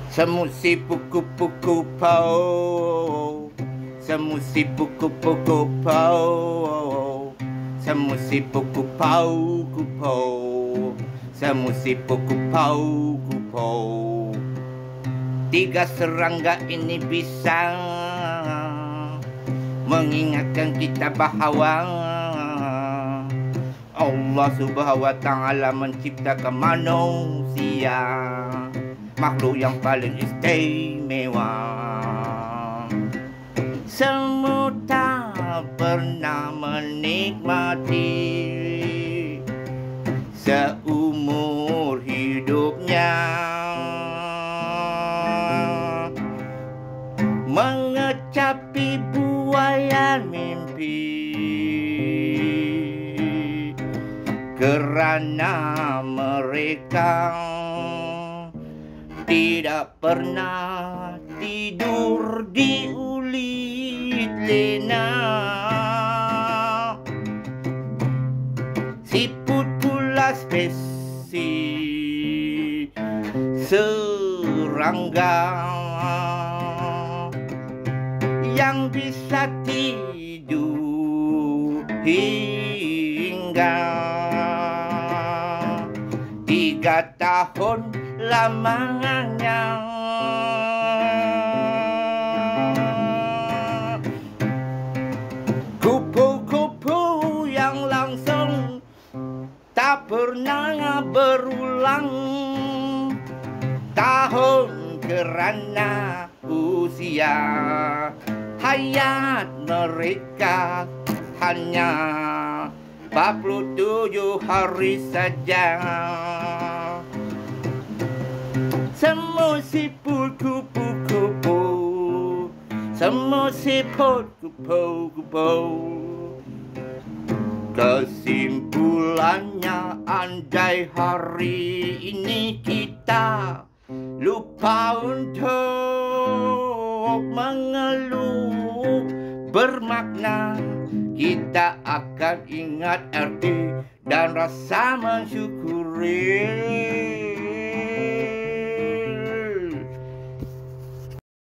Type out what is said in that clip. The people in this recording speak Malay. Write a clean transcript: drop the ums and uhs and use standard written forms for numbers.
Semusi puku-puku pau, semusi puku-puku pau, semusi puku pau kupau, semusi puku pau kupau. Tiga serangga ini bisa mengingatkan kita bahawa Allah Subhanahu wa Ta'ala menciptakan manusia, makhluk yang paling istimewa. Semua tak pernah menikmati seumur hidupnya, mengecapi buayan mimpi, kerana mereka tidak pernah tidur di ulit lena. Siput pula spesies serangga yang bisa tidur hingga 3 tahun lamanya. Kupu-kupu yang langsung tak pernah berulang tahun kerana usia hayat mereka hanya 47 hari saja. Semua siput kupu-kupu, semua siput kupu-kupu. Kesimpulannya, andai hari ini kita lupa untuk mengeluh bermakna, kita akan ingat arti dan rasa mensyukuri.